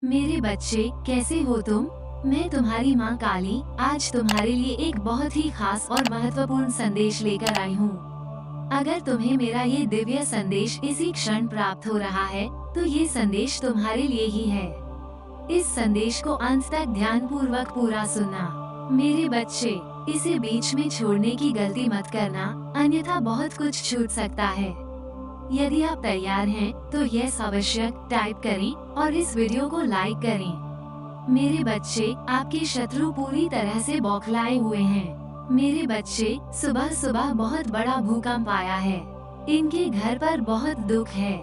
मेरे बच्चे, कैसे हो तुम? मैं तुम्हारी माँ काली आज तुम्हारे लिए एक बहुत ही खास और महत्वपूर्ण संदेश लेकर आई हूँ। अगर तुम्हें मेरा ये दिव्य संदेश इसी क्षण प्राप्त हो रहा है, तो ये संदेश तुम्हारे लिए ही है। इस संदेश को अंत तक ध्यान पूर्वक पूरा सुनना। मेरे बच्चे, इसे बीच में छोड़ने की गलती मत करना, अन्यथा बहुत कुछ छूट सकता है। यदि आप तैयार हैं, तो यस अवश्य टाइप करें और इस वीडियो को लाइक करें। मेरे बच्चे, आपके शत्रु पूरी तरह से बौखलाए हुए हैं। मेरे बच्चे, सुबह सुबह बहुत बड़ा भूकंप आया है। इनके घर पर बहुत दुख है।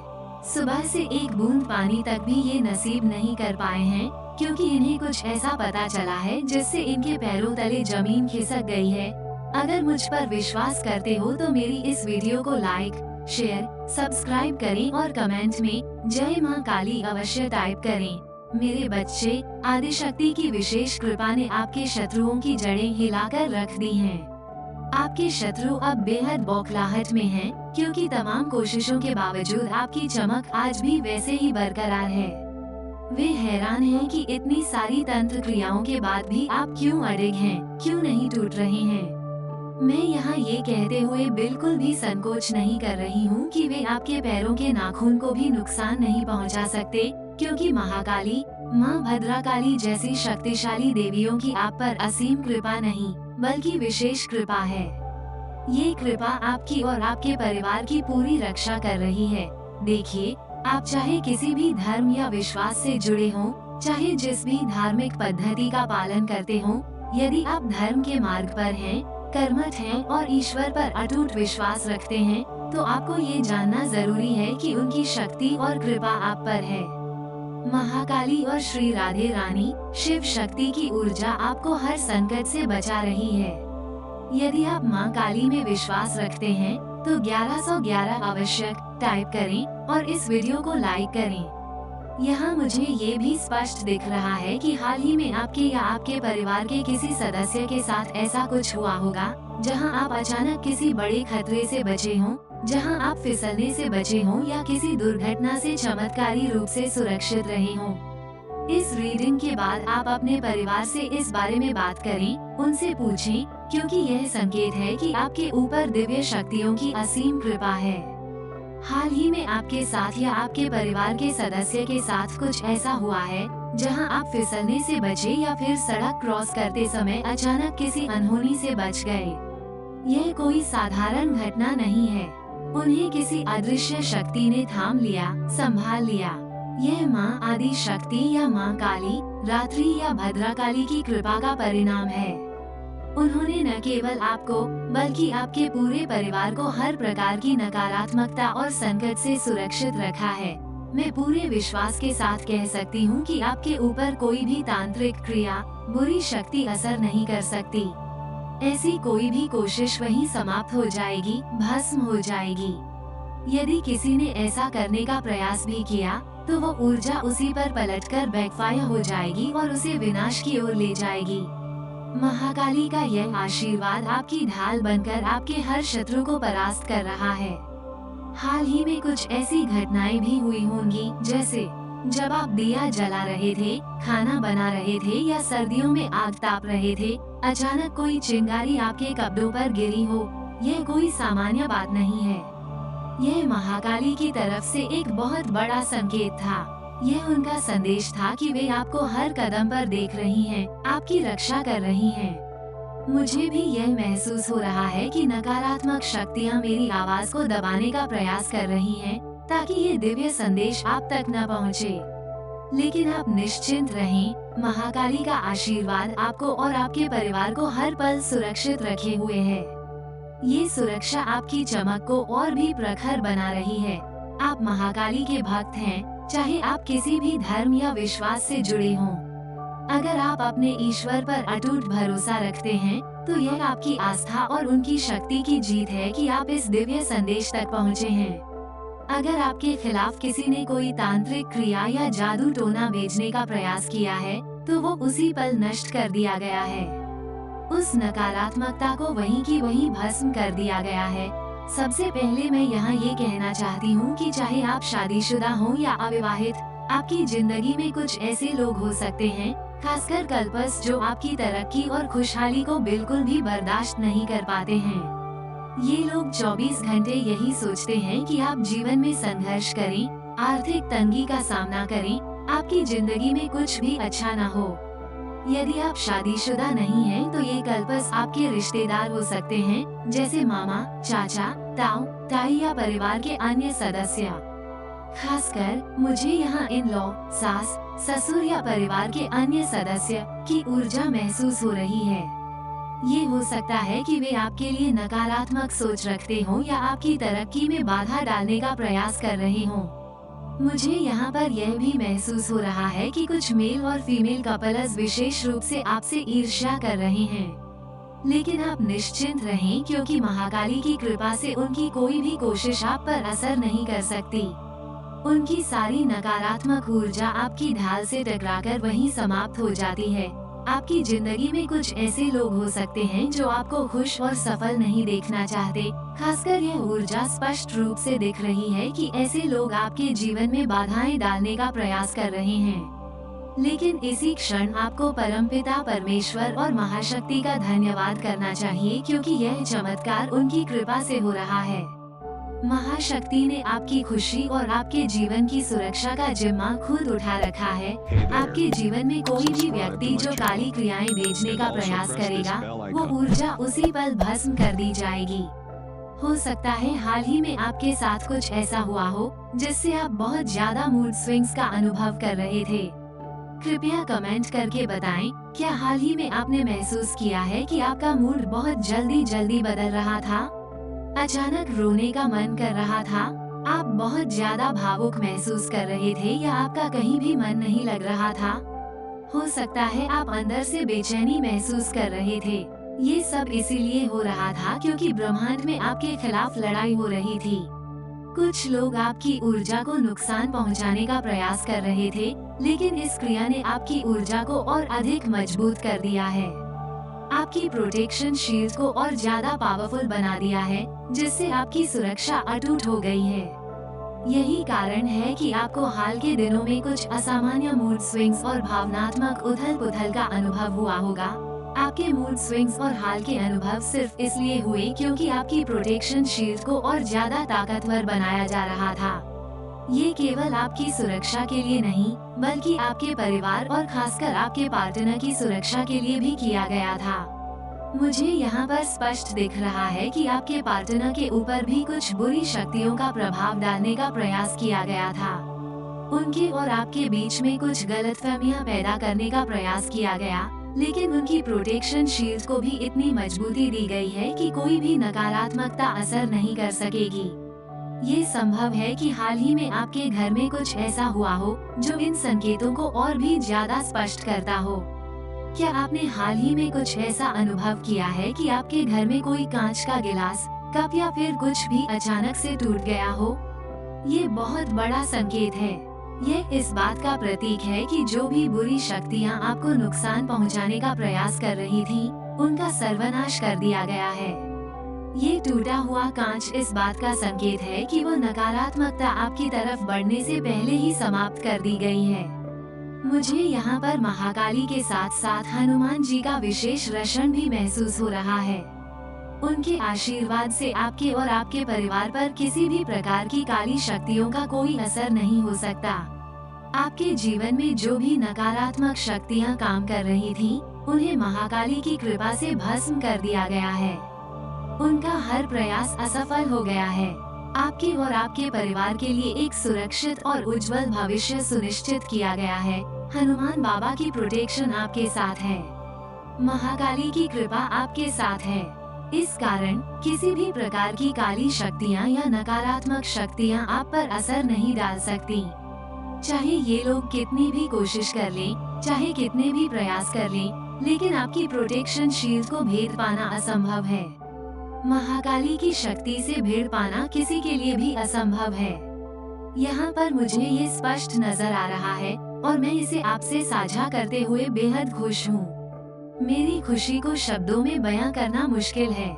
सुबह से एक बूंद पानी तक भी ये नसीब नहीं कर पाए हैं, क्योंकि इन्हें कुछ ऐसा पता चला है जिससे इनके पैरों तले जमीन खिसक गई है। अगर मुझ पर विश्वास करते हो तो मेरी इस वीडियो को लाइक, शेयर, सब्सक्राइब करें और कमेंट में जय माँ काली अवश्य टाइप करें। मेरे बच्चे, आदिशक्ति की विशेष कृपा ने आपके शत्रुओं की जड़ें हिलाकर रख दी हैं। आपके शत्रु अब बेहद बौखलाहट में हैं, क्योंकि तमाम कोशिशों के बावजूद आपकी चमक आज भी वैसे ही बरकरार है। वे हैरान हैं कि इतनी सारी तंत्र क्रियाओं के बाद भी आप क्यों अड़िग हैं, क्यों नहीं टूट रहे हैं। मैं यहाँ ये कहते हुए बिल्कुल भी संकोच नहीं कर रही हूँ कि वे आपके पैरों के नाखून को भी नुकसान नहीं पहुँचा सकते, क्योंकि महाकाली, माँ भद्राकाली जैसी शक्तिशाली देवियों की आप पर असीम कृपा नहीं, बल्कि विशेष कृपा है। ये कृपा आपकी और आपके परिवार की पूरी रक्षा कर रही है। देखिए, आप चाहे किसी भी धर्म या विश्वास से जुड़े हों, चाहे जिस भी धार्मिक पद्धति का पालन करते हों, यदि आप धर्म के मार्ग पर हैं, कर्मठ हैं और ईश्वर पर अटूट विश्वास रखते हैं, तो आपको ये जानना जरूरी है कि उनकी शक्ति और कृपा आप पर है। महाकाली और श्री राधे रानी, शिव शक्ति की ऊर्जा आपको हर संकट से बचा रही है। यदि आप माँ काली में विश्वास रखते हैं, तो 1111 आवश्यक टाइप करें और इस वीडियो को लाइक करें। यहाँ मुझे ये भी स्पष्ट दिख रहा है कि हाल ही में आपके या आपके परिवार के किसी सदस्य के साथ ऐसा कुछ हुआ होगा, जहाँ आप अचानक किसी बड़े खतरे से बचे हों, जहाँ आप फिसलने से बचे हों या किसी दुर्घटना से चमत्कारी रूप से सुरक्षित रहे हों। इस रीडिंग के बाद आप अपने परिवार से इस बारे में बात करें, उनसे पूछें, क्योंकि यह संकेत है कि आपके ऊपर दिव्य शक्तियों की असीम कृपा है। हाल ही में आपके साथ या आपके परिवार के सदस्य के साथ कुछ ऐसा हुआ है, जहां आप फिसलने से बचे या फिर सड़क क्रॉस करते समय अचानक किसी अनहोनी से बच गए। यह कोई साधारण घटना नहीं है। उन्हें किसी अदृश्य शक्ति ने थाम लिया, संभाल लिया। यह माँ आदि शक्ति या माँ काली, रात्रि या भद्राकाली की कृपा का परिणाम है। उन्होंने न केवल आपको, बल्कि आपके पूरे परिवार को हर प्रकार की नकारात्मकता और संकट से सुरक्षित रखा है। मैं पूरे विश्वास के साथ कह सकती हूँ कि आपके ऊपर कोई भी तांत्रिक क्रिया, बुरी शक्ति असर नहीं कर सकती। ऐसी कोई भी कोशिश वहीं समाप्त हो जाएगी, भस्म हो जाएगी। यदि किसी ने ऐसा करने का प्रयास भी किया, तो वो ऊर्जा उसी पर पलटकर बैकफायर हो जाएगी और उसे विनाश की ओर ले जाएगी। महाकाली का यह आशीर्वाद आपकी ढाल बनकर आपके हर शत्रु को परास्त कर रहा है। हाल ही में कुछ ऐसी घटनाएं भी हुई होंगी, जैसे जब आप दिया जला रहे थे, खाना बना रहे थे या सर्दियों में आग ताप रहे थे, अचानक कोई चिंगारी आपके कपड़ों पर गिरी हो। यह कोई सामान्य बात नहीं है। यह महाकाली की तरफ से एक बहुत बड़ा संकेत था। यह उनका संदेश था कि वे आपको हर कदम पर देख रही हैं, आपकी रक्षा कर रही हैं। मुझे भी यह महसूस हो रहा है कि नकारात्मक शक्तियाँ मेरी आवाज को दबाने का प्रयास कर रही हैं, ताकि ये दिव्य संदेश आप तक न पहुँचे। लेकिन आप निश्चिंत रहें, महाकाली का आशीर्वाद आपको और आपके परिवार को हर पल सुरक्षित रखे हुए है। ये सुरक्षा आपकी चमक को और भी प्रखर बना रही है। आप महाकाली के भक्त हैं, चाहे आप किसी भी धर्म या विश्वास से जुड़े हों। अगर आप अपने ईश्वर पर अटूट भरोसा रखते हैं, तो यह आपकी आस्था और उनकी शक्ति की जीत है कि आप इस दिव्य संदेश तक पहुँचे हैं। अगर आपके खिलाफ किसी ने कोई तांत्रिक क्रिया या जादू टोना भेजने का प्रयास किया है, तो वो उसी पल नष्ट कर दिया गया है। उस नकारात्मकता को वहीं की वहीं भस्म कर दिया गया है। सबसे पहले मैं यहाँ ये कहना चाहती हूँ कि चाहे आप शादीशुदा हों या अविवाहित, आपकी जिंदगी में कुछ ऐसे लोग हो सकते हैं, खासकर कल्पस, जो आपकी तरक्की और खुशहाली को बिल्कुल भी बर्दाश्त नहीं कर पाते हैं। ये लोग 24 घंटे यही सोचते हैं कि आप जीवन में संघर्ष करें, आर्थिक तंगी का सामना करें, आपकी जिंदगी में कुछ भी अच्छा न हो। यदि आप शादीशुदा नहीं हैं, तो ये कल्पस आपके रिश्तेदार हो सकते हैं, जैसे मामा, चाचा, ताऊ, ताई या परिवार के अन्य सदस्य। खासकर मुझे यहाँ इन लॉ, सास, ससुर या परिवार के अन्य सदस्य की ऊर्जा महसूस हो रही है। ये हो सकता है कि वे आपके लिए नकारात्मक सोच रखते हों या आपकी तरक्की में बाधा डालने का प्रयास कर रहे हों। मुझे यहाँ पर यह भी महसूस हो रहा है कि कुछ मेल और फीमेल कपल्स विशेष रूप से आपसे ईर्ष्या कर रहे हैं। लेकिन आप निश्चिंत रहें, क्योंकि महाकाली की कृपा से उनकी कोई भी कोशिश आप पर असर नहीं कर सकती। उनकी सारी नकारात्मक ऊर्जा आपकी ढाल से टकराकर वहीं समाप्त हो जाती है। आपकी जिंदगी में कुछ ऐसे लोग हो सकते हैं जो आपको खुश और सफल नहीं देखना चाहते। खासकर यह ऊर्जा स्पष्ट रूप से दिख रही है कि ऐसे लोग आपके जीवन में बाधाएं डालने का प्रयास कर रहे हैं। लेकिन इसी क्षण आपको परमपिता परमेश्वर और महाशक्ति का धन्यवाद करना चाहिए, क्योंकि यह चमत्कार उनकी कृपा से हो रहा है। महाशक्ति ने आपकी खुशी और आपके जीवन की सुरक्षा का जिम्मा खुद उठा रखा है। आपके जीवन में कोई भी व्यक्ति जो काली क्रियाएं भेजने का प्रयास करेगा, वो ऊर्जा उसी पल भस्म कर दी जाएगी। हो सकता है हाल ही में आपके साथ कुछ ऐसा हुआ हो जिससे आप बहुत ज्यादा मूड स्विंग्स का अनुभव कर रहे थे। कृपया कमेंट करके बताएं, क्या हाल ही में आपने महसूस किया है कि आपका मूड बहुत जल्दी बदल रहा था? अचानक रोने का मन कर रहा था, आप बहुत ज्यादा भावुक महसूस कर रहे थे, या आपका कहीं भी मन नहीं लग रहा था? हो सकता है आप अंदर से बेचैनी महसूस कर रहे थे। ये सब इसीलिए हो रहा था क्योंकि ब्रह्मांड में आपके खिलाफ लड़ाई हो रही थी। कुछ लोग आपकी ऊर्जा को नुकसान पहुंचाने का प्रयास कर रहे थे, लेकिन इस क्रिया ने आपकी ऊर्जा को और अधिक मजबूत कर दिया है। आपकी प्रोटेक्शन शील्ड को और ज्यादा पावरफुल बना दिया है, जिससे आपकी सुरक्षा अटूट हो गई है। यही कारण है कि आपको हाल के दिनों में कुछ असामान्य मूड स्विंग्स और भावनात्मक उथल-पुथल का अनुभव हुआ होगा। आपके मूड स्विंग्स और हाल के अनुभव सिर्फ इसलिए हुए क्योंकि आपकी प्रोटेक्शन शील्ड को और ज्यादा ताकतवर बनाया जा रहा था। ये केवल आपकी सुरक्षा के लिए नहीं, बल्कि आपके परिवार और खासकर आपके पार्टनर की सुरक्षा के लिए भी किया गया था। मुझे यहाँ पर स्पष्ट दिख रहा है कि आपके पार्टनर के ऊपर भी कुछ बुरी शक्तियों का प्रभाव डालने का प्रयास किया गया था। उनके और आपके बीच में कुछ गलतफहमियां पैदा करने का प्रयास किया गया, लेकिन उनकी प्रोटेक्शन शील्ड को भी इतनी मजबूती दी गई है कि कोई भी नकारात्मकता असर नहीं कर सकेगी। ये संभव है कि हाल ही में आपके घर में कुछ ऐसा हुआ हो जो इन संकेतों को और भी ज्यादा स्पष्ट करता हो। क्या आपने हाल ही में कुछ ऐसा अनुभव किया है कि आपके घर में कोई कांच का गिलास, कप या फिर कुछ भी अचानक से टूट गया हो? ये बहुत बड़ा संकेत है। यह इस बात का प्रतीक है कि जो भी बुरी शक्तियाँ आपको नुकसान पहुँचाने का प्रयास कर रही थी, उनका सर्वनाश कर दिया गया है। ये टूटा हुआ कांच इस बात का संकेत है कि वो नकारात्मकता आपकी तरफ बढ़ने से पहले ही समाप्त कर दी गई है। मुझे यहाँ पर महाकाली के साथ साथ हनुमान जी का विशेष रक्षण भी महसूस हो रहा है। उनके आशीर्वाद से आपके और आपके परिवार पर किसी भी प्रकार की काली शक्तियों का कोई असर नहीं हो सकता। आपके जीवन में जो भी नकारात्मक शक्तियाँ काम कर रही थीं, उन्हें महाकाली की कृपा से भस्म कर दिया गया है। उनका हर प्रयास असफल हो गया है। आपके और आपके परिवार के लिए एक सुरक्षित और उज्जवल भविष्य सुनिश्चित किया गया है। हनुमान बाबा की प्रोटेक्शन आपके साथ है। महाकाली की कृपा आपके साथ है। इस कारण किसी भी प्रकार की काली शक्तियाँ या नकारात्मक शक्तियाँ आप पर असर नहीं डाल सकती। चाहे ये लोग कितनी भी कोशिश कर लें, चाहे कितने भी प्रयास कर लें, लेकिन आपकी प्रोटेक्शन शील्ड को भेद पाना असंभव है। महाकाली की शक्ति से भिड़ पाना किसी के लिए भी असंभव है। यहाँ पर मुझे ये स्पष्ट नजर आ रहा है और मैं इसे आपसे साझा करते हुए बेहद खुश हूँ। मेरी खुशी को शब्दों में बयां करना मुश्किल है।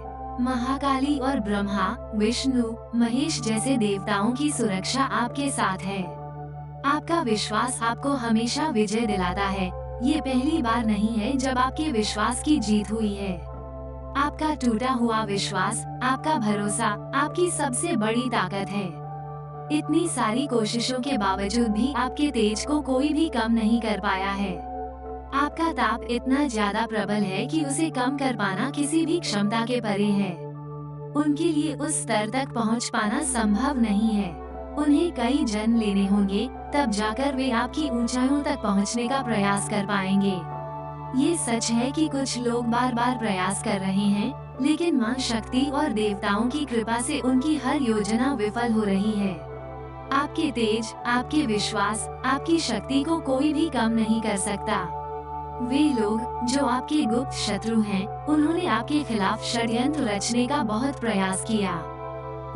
महाकाली और ब्रह्मा, विष्णु, महेश जैसे देवताओं की सुरक्षा आपके साथ है। आपका विश्वास आपको हमेशा विजय दिलाता है। ये पहली बार नहीं है जब आपके विश्वास की जीत हुई है। आपका टूटा हुआ विश्वास, आपका भरोसा आपकी सबसे बड़ी ताकत है। इतनी सारी कोशिशों के बावजूद भी आपके तेज को कोई भी कम नहीं कर पाया है। आपका ताप इतना ज्यादा प्रबल है कि उसे कम कर पाना किसी भी क्षमता के परे है। उनके लिए उस स्तर तक पहुंच पाना संभव नहीं है। उन्हें कई जन्म लेने होंगे, तब जाकर वे आपकी ऊंचाइयों तक पहुंचने का प्रयास कर पाएंगे। ये सच है कि कुछ लोग बार बार प्रयास कर रहे हैं, लेकिन मां शक्ति और देवताओं की कृपा से उनकी हर योजना विफल हो रही है। आपके तेज, आपके विश्वास, आपकी शक्ति को कोई भी कम नहीं कर सकता। वे लोग जो आपके गुप्त शत्रु हैं, उन्होंने आपके खिलाफ षड्यंत्र रचने का बहुत प्रयास किया।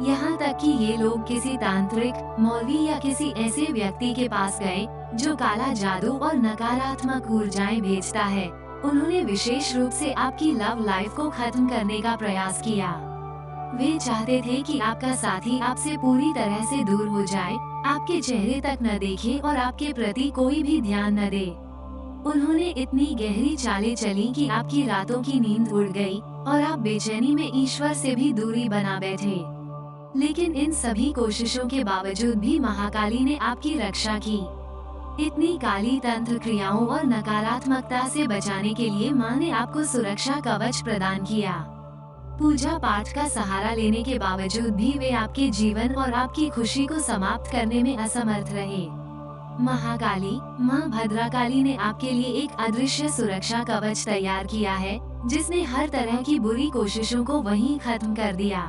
यहाँ तक कि ये लोग किसी तांत्रिक, मौलवी या किसी ऐसे व्यक्ति के पास गए जो काला जादू और नकारात्मक ऊर्जाएं भेजता है। उन्होंने विशेष रूप से आपकी लव लाइफ को खत्म करने का प्रयास किया। वे चाहते थे कि आपका साथी आपसे पूरी तरह से दूर हो जाए, आपके चेहरे तक न देखे और आपके प्रति कोई भी ध्यान न दे। उन्होंने इतनी गहरी चालें चली कि आपकी रातों की नींद उड़ गई और आप बेचैनी में ईश्वर से भी दूरी बना बैठे। लेकिन इन सभी कोशिशों के बावजूद भी महाकाली ने आपकी रक्षा की। इतनी काली तंत्र क्रियाओं और नकारात्मकता से बचाने के लिए मां ने आपको सुरक्षा कवच प्रदान किया। पूजा पाठ का सहारा लेने के बावजूद भी वे आपके जीवन और आपकी खुशी को समाप्त करने में असमर्थ रहे। महाकाली, मां भद्रकाली ने आपके लिए एक अदृश्य सुरक्षा कवच तैयार किया है, जिसने हर तरह की बुरी कोशिशों को वहीं खत्म कर दिया।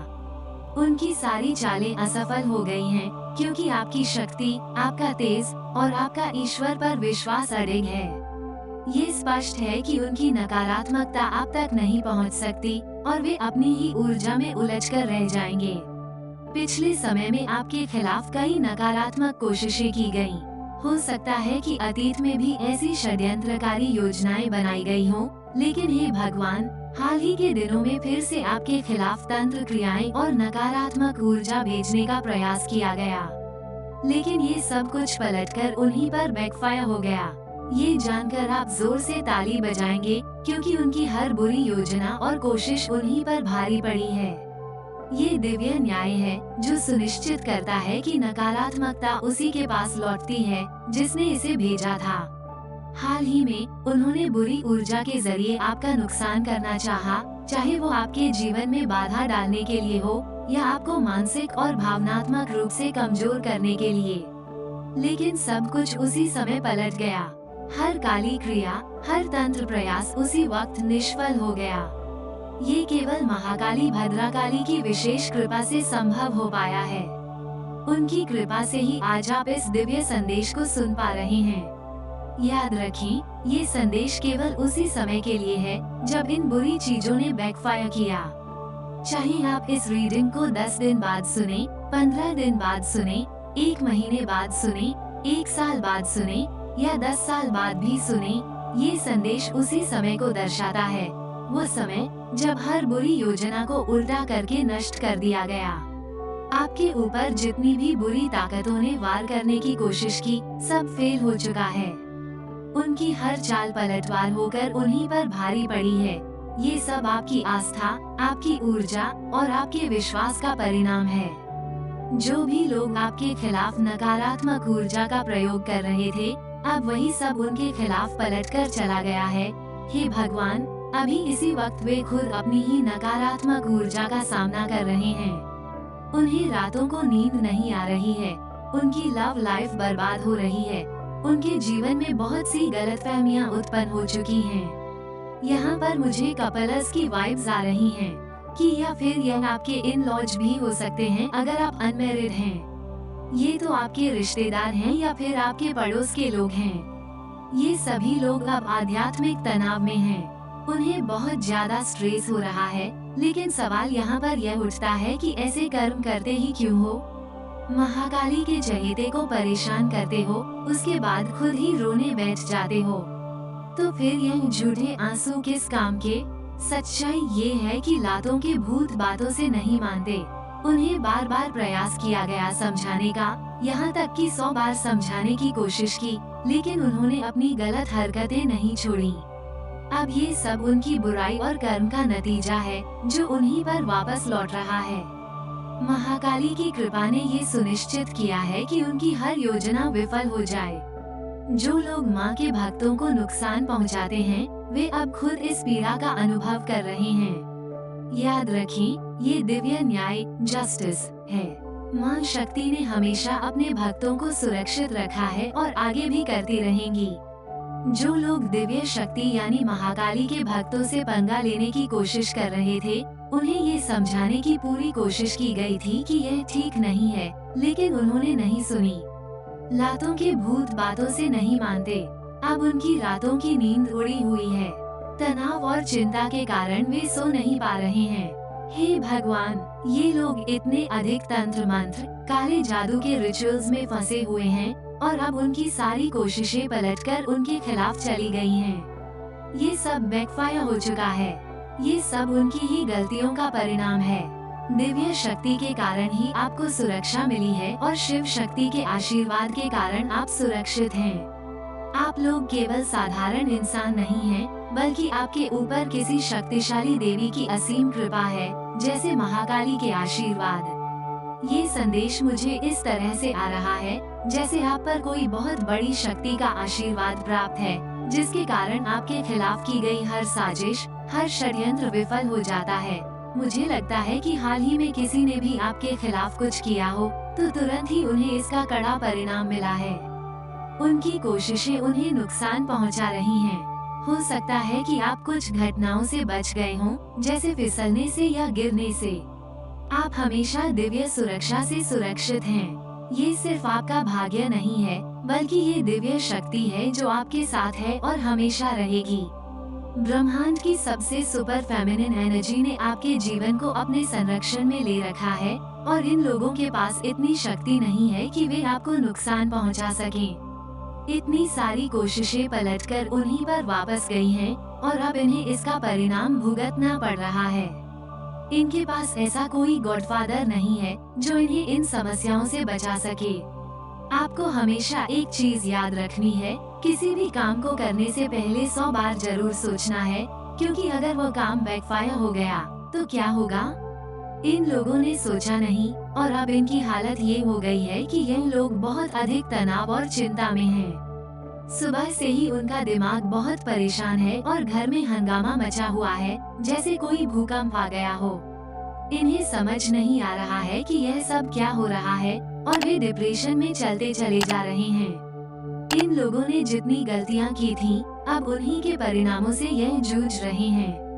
उनकी सारी चालें असफल हो गई हैं, क्योंकि आपकी शक्ति, आपका तेज और आपका ईश्वर पर विश्वास अडिग है। ये स्पष्ट है कि उनकी नकारात्मकता आप तक नहीं पहुंच सकती और वे अपनी ही ऊर्जा में उलझकर रह जाएंगे। पिछले समय में आपके खिलाफ कई नकारात्मक कोशिशें की गयी। हो सकता है कि अतीत में भी ऐसी षड्यंत्रकारी योजनाएं बनाई गई हों, लेकिन हे भगवान, हाल ही के दिनों में फिर से आपके खिलाफ तंत्र क्रियाएं और नकारात्मक ऊर्जा भेजने का प्रयास किया गया। लेकिन ये सब कुछ पलटकर उन्हीं पर बैकफायर हो गया। ये जानकर आप जोर से ताली बजाएंगे, क्योंकि उनकी हर बुरी योजना और कोशिश उन्हीं पर भारी पड़ी है। ये दिव्य न्याय है जो सुनिश्चित करता है कि नकारात्मकता उसी के पास लौटती है जिसने इसे भेजा था। हाल ही में उन्होंने बुरी ऊर्जा के जरिए आपका नुकसान करना चाहा, चाहे वो आपके जीवन में बाधा डालने के लिए हो या आपको मानसिक और भावनात्मक रूप से कमजोर करने के लिए। लेकिन सब कुछ उसी समय पलट गया। हर काली क्रिया, हर तंत्र प्रयास उसी वक्त निष्फल हो गया। ये केवल महाकाली भद्रकाली की विशेष कृपा से संभव हो पाया है। उनकी कृपा से ही आज आप इस दिव्य संदेश को सुन पा रहे हैं। याद रखें, ये संदेश केवल उसी समय के लिए है जब इन बुरी चीजों ने बैकफायर किया। चाहे आप इस रीडिंग को 10 दिन बाद सुने, 15 दिन बाद सुने, 1 महीने बाद सुने, 1 साल बाद सुने या 10 साल बाद भी सुने, ये संदेश उसी समय को दर्शाता है। वो समय जब हर बुरी योजना को उल्टा करके नष्ट कर दिया गया। आपके ऊपर जितनी भी बुरी ताकतों ने वार करने की कोशिश की, सब फेल हो चुका है। उनकी हर चाल पलटवार होकर उन्हीं पर भारी पड़ी है। ये सब आपकी आस्था, आपकी ऊर्जा और आपके विश्वास का परिणाम है। जो भी लोग आपके खिलाफ नकारात्मक ऊर्जा का प्रयोग कर रहे थे, अब वही सब उनके खिलाफ पलटकर चला गया है। हे भगवान, अभी इसी वक्त वे खुद अपनी ही नकारात्मक ऊर्जा का सामना कर रहे हैं। उन्हें रातों को नींद नहीं आ रही है, उनकी लव लाइफ बर्बाद हो रही है, उनके जीवन में बहुत सी गलतफहमियां उत्पन्न हो चुकी हैं। यहाँ पर मुझे कपल्स की वाइब्स आ रही हैं, कि या फिर यह आपके इन लॉज भी हो सकते हैं अगर आप अनमैरिड हैं। ये तो आपके रिश्तेदार हैं या फिर आपके पड़ोस के लोग हैं। ये सभी लोग अब आध्यात्मिक तनाव में हैं। उन्हें बहुत ज्यादा स्ट्रेस हो रहा है, लेकिन सवाल यहाँ पर यह उठता है कि ऐसे कर्म करते ही क्यों हो? महाकाली के चहेते को परेशान करते हो, उसके बाद खुद ही रोने बैठ जाते हो, तो फिर यह झूठे आंसू किस काम के? सच्चाई ये है कि लातों के भूत बातों से नहीं मानते। उन्हें बार बार प्रयास किया गया समझाने का, यहाँ तक कि 100 बार समझाने की कोशिश की, लेकिन उन्होंने अपनी गलत हरकतें नहीं छोड़ी। अब ये सब उनकी बुराई और कर्म का नतीजा है, जो उन्हीं पर वापस लौट रहा है। महाकाली की कृपा ने ये सुनिश्चित किया है कि उनकी हर योजना विफल हो जाए। जो लोग माँ के भक्तों को नुकसान पहुँचाते हैं, वे अब खुद इस पीड़ा का अनुभव कर रहे हैं। याद रखें, ये दिव्य न्याय जस्टिस है। माँ शक्ति ने हमेशा अपने भक्तों को सुरक्षित रखा है और आगे भी करती रहेंगी। जो लोग दिव्य शक्ति यानी महाकाली के भक्तों से पंगा लेने की कोशिश कर रहे थे, उन्हें ये समझाने की पूरी कोशिश की गई थी कि यह ठीक नहीं है, लेकिन उन्होंने नहीं सुनी। लातों के भूत बातों से नहीं मानते। अब उनकी रातों की नींद उड़ी हुई है। तनाव और चिंता के कारण वे सो नहीं पा रहे हैं। हे भगवान, ये लोग इतने अधिक तंत्र मंत्र, काले जादू के रिचुअल्स में फंसे हुए हैं और अब उनकी सारी कोशिशें पलटकर उनके खिलाफ चली गई हैं। ये सब बैकफायर हो चुका है। ये सब उनकी ही गलतियों का परिणाम है। दिव्य शक्ति के कारण ही आपको सुरक्षा मिली है और शिव शक्ति के आशीर्वाद के कारण आप सुरक्षित हैं। आप लोग केवल साधारण इंसान नहीं हैं, बल्कि आपके ऊपर किसी शक्तिशाली देवी की असीम कृपा है, जैसे महाकाली के आशीर्वाद। ये संदेश मुझे इस तरह से आ रहा है, जैसे आप पर कोई बहुत बड़ी शक्ति का आशीर्वाद प्राप्त है, जिसके कारण आपके खिलाफ की गई हर साजिश, हर षड्यंत्र विफल हो जाता है। मुझे लगता है कि हाल ही में किसी ने भी आपके खिलाफ कुछ किया हो, तो तुरंत ही उन्हें इसका कड़ा परिणाम मिला है। उनकी कोशिशें उन्हें नुकसान पहुंचा रही हैं। हो सकता है कि आप कुछ घटनाओं से बच गए हों, जैसे फिसलने से या गिरने से। आप हमेशा दिव्य सुरक्षा से सुरक्षित हैं। ये सिर्फ आपका भाग्य नहीं है, बल्कि ये दिव्य शक्ति है जो आपके साथ है और हमेशा रहेगी। ब्रह्मांड की सबसे सुपर फेमिनिन एनर्जी ने आपके जीवन को अपने संरक्षण में ले रखा है और इन लोगों के पास इतनी शक्ति नहीं है कि वे आपको नुकसान पहुंचा सकें। इतनी सारी कोशिशें पलटकर उन्हीं पर वापस गई हैं और अब इन्हें इसका परिणाम भुगतना पड़ रहा है। इनके पास ऐसा कोई गॉडफादर नहीं है जो इन्हें इन समस्याओं से बचा सके। आपको हमेशा एक चीज याद रखनी है, किसी भी काम को करने से पहले 100 बार जरूर सोचना है, क्योंकि अगर वो काम बैकफायर हो गया तो क्या होगा। इन लोगों ने सोचा नहीं और अब इनकी हालत ये हो गई है कि यह लोग बहुत अधिक तनाव और चिंता में हैं। सुबह से ही उनका दिमाग बहुत परेशान है और घर में हंगामा मचा हुआ है, जैसे कोई भूकंप आ गया हो। इन्हें समझ नहीं आ रहा है कि यह सब क्या हो रहा है और वे डिप्रेशन में चलते चले जा रहे हैं। इन लोगों ने जितनी गलतियां की थीं, अब उन्हीं के परिणामों से यह जूझ रहे हैं।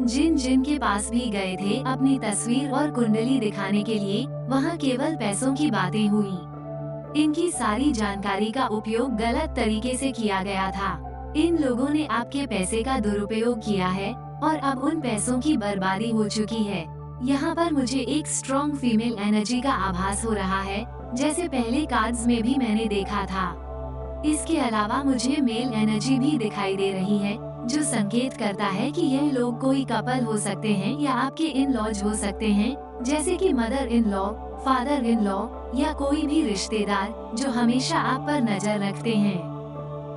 जिन जिन के पास भी गए थे अपनी तस्वीर और कुंडली दिखाने के लिए, वहां केवल पैसों की बातें हुई। इनकी सारी जानकारी का उपयोग गलत तरीके से किया गया था। इन लोगों ने आपके पैसे का दुरुपयोग किया है और अब उन पैसों की बर्बादी हो चुकी है। यहाँ पर मुझे एक स्ट्रॉन्ग फीमेल एनर्जी का आभास हो रहा है, जैसे पहले कार्ड्स में भी मैंने देखा था। इसके अलावा मुझे मेल एनर्जी भी दिखाई दे रही है, जो संकेत करता है कि यह लोग कोई कपल हो सकते हैं या आपके इन लॉज हो सकते हैं, जैसे कि mother in law, father in law या कोई भी रिश्तेदार जो हमेशा आप पर नजर रखते हैं।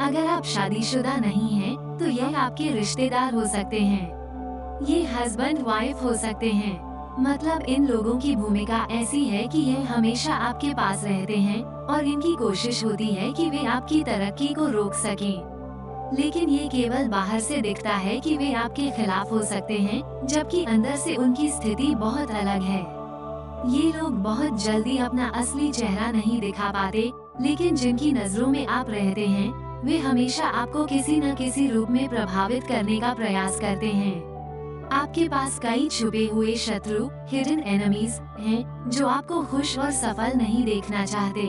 अगर आप शादीशुदा नहीं हैं, तो यह आपके रिश्तेदार हो सकते हैं। ये हस्बैंड वाइफ हो सकते हैं। मतलब इन लोगों की भूमिका ऐसी है कि यह हमेशा आपके पास रहते हैं और इनकी कोशिश होती है कि वे आपकी तरक्की को रोक सकें। लेकिन ये केवल बाहर से दिखता है कि वे आपके खिलाफ हो सकते हैं, जबकि अंदर से उनकी स्थिति बहुत अलग है। ये लोग बहुत जल्दी अपना असली चेहरा नहीं दिखा पाते, लेकिन जिनकी नजरों में आप रहते हैं, वे हमेशा आपको किसी न किसी रूप में प्रभावित करने का प्रयास करते हैं। आपके पास कई छुपे हुए शत्रु, हिडन एनिमीज हैं, जो आपको खुश और सफल नहीं देखना चाहते।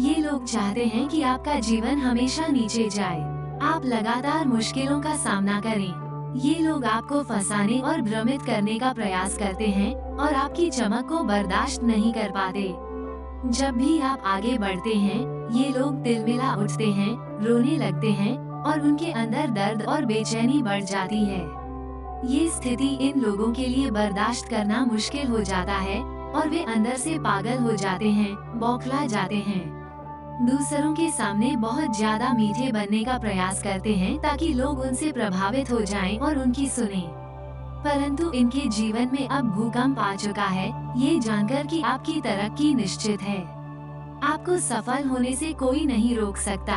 ये लोग चाहते हैं कि आपका जीवन हमेशा नीचे जाए, आप लगातार मुश्किलों का सामना करें। ये लोग आपको फंसाने और भ्रमित करने का प्रयास करते हैं और आपकी चमक को बर्दाश्त नहीं कर पाते। जब भी आप आगे बढ़ते हैं, ये लोग तिलमिला उठते हैं, रोने लगते हैं और उनके अंदर दर्द और बेचैनी बढ़ जाती है। ये स्थिति इन लोगों के लिए बर्दाश्त करना मुश्किल हो जाता है, और वे अंदर से पागल हो जाते हैं, बौखला जाते हैं। दूसरों के सामने बहुत ज्यादा मीठे बनने का प्रयास करते हैं ताकि लोग उनसे प्रभावित हो जाएं और उनकी सुनें। परंतु इनके जीवन में अब भूकंप आ चुका है, ये जानकर कि आपकी तरक्की निश्चित है। आपको सफल होने से कोई नहीं रोक सकता।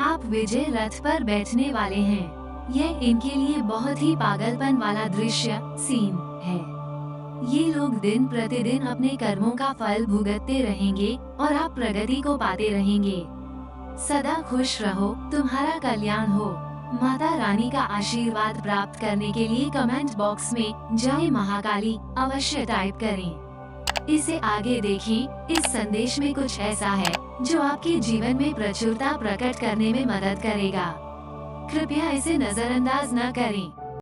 आप विजय रथ पर बैठने वाले हैं। यह इनके लिए बहुत ही पागलपन वाला दृश्य सीन है। ये लोग दिन प्रतिदिन अपने कर्मों का फल भुगतते रहेंगे और आप प्रगति को पाते रहेंगे। सदा खुश रहो, तुम्हारा कल्याण हो। माता रानी का आशीर्वाद प्राप्त करने के लिए कमेंट बॉक्स में जय महाकाली अवश्य टाइप करें। इसे आगे देखें। इस संदेश में कुछ ऐसा है जो आपके जीवन में प्रचुरता प्रकट करने में मदद करेगा। कृपया इसे नजरअंदाज न करें।